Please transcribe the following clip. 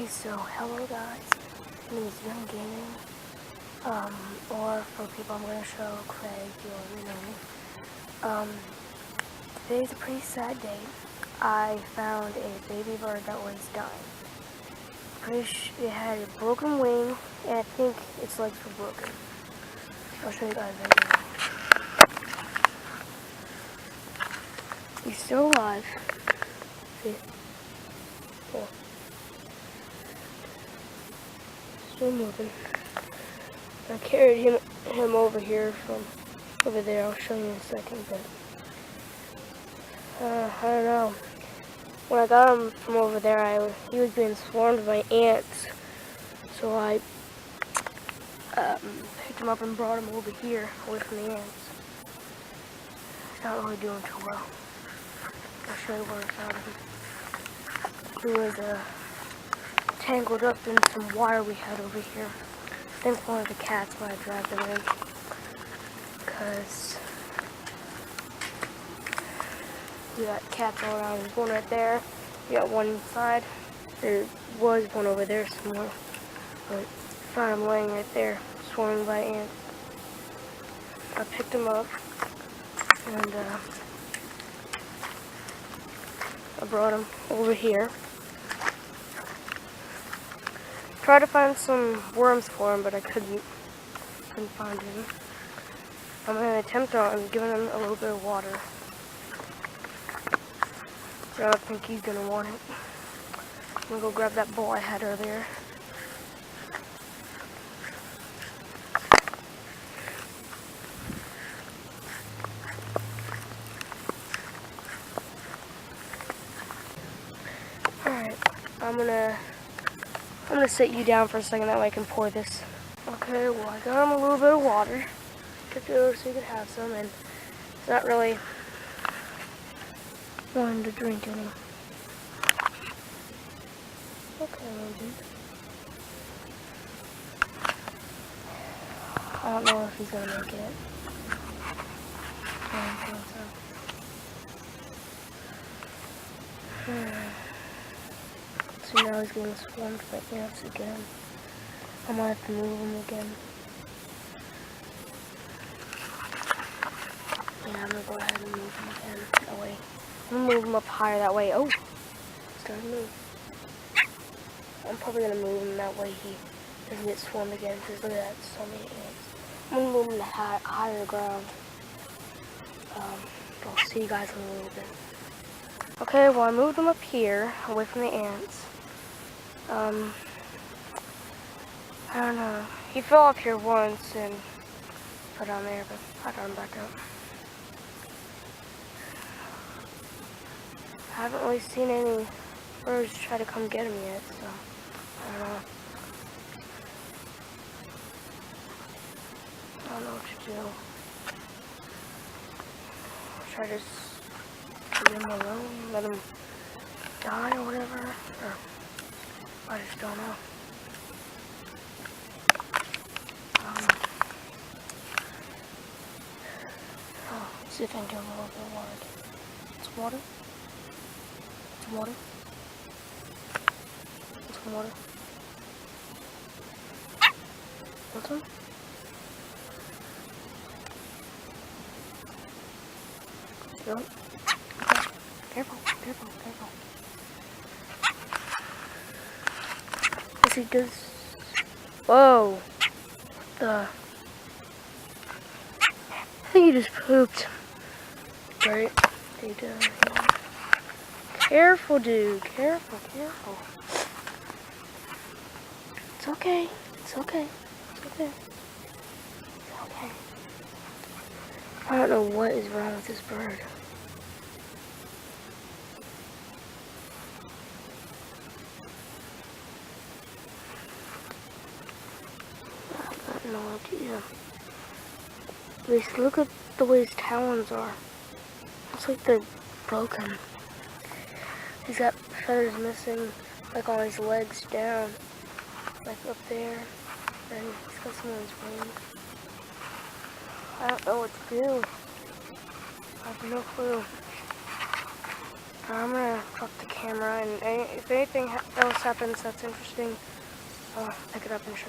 so hello guys, my name is Young Gaming, or for people I'm going to show, Craig, you already know me. Today's a pretty sad day. I found a baby bird that was dying. Pretty sure it had a broken wing, and I think its legs were broken. I'll show you guys right now. He's still alive. See? Yeah. Still moving. I carried him over here from over there. I'll show you in a second, but I don't know. When I got him from over there, he was being swarmed by ants, so I picked him up and brought him over here, away from the ants. He's not really doing too well. I'll show you where I found him. He was tangled up in some wire we had over here. I think one of the cats might have dragged him in, because you got cats all around. There's one right there. You got one inside. There was one over there somewhere, but found him laying right there, swarming by ants. I picked him up and I brought him over here. Tried to find some worms for him, but I couldn't find him. I'm going to attempt on giving him a little bit of water. I don't think he's going to want it. I'm going to go grab that bowl I had earlier. Alright, I'm gonna sit you down for a second, that way I can pour this. Okay, well I got him a little bit of water. Kept it over so he could have some, and he's not really wanting to drink any. Okay, Logan. I don't know if he's gonna make it. I don't think so. So now he's getting swarmed by ants again. I might have to move him again. Yeah, I'm gonna go ahead and move him again. That way. I'm gonna move him up higher that way. Oh! He's starting to move. I'm probably gonna move him that way he doesn't get swarmed again, because look at that, so many ants. I'm gonna move him to higher ground. I'll see you guys in a little bit. Okay, well I moved him up here, away from the ants. I don't know. He fell off here once and fell down there, but I got him back up. I haven't really seen any birds try to come get him yet, so I don't know. I don't know what to do. Should I just leave him alone, let him die or whatever? Or I just don't know. Let's see if I can do a little bit of water. Some water? Some water? Some water? Want some? No? Okay. Careful, careful, careful. Yes, he does. Whoa! What the? I think he just pooped. Right? They do. Yeah. Careful, dude. Careful, careful. It's okay. It's okay. It's okay. It's okay. I don't know what is wrong with this bird. I have no idea. Look at the way his talons are. Looks like they're broken. He's got feathers missing, like on his legs down, like up there, and he's got some on his wings. I don't know what to do. I have no clue. I'm gonna drop the camera, and if anything else happens that's interesting, I'll pick it up and show you.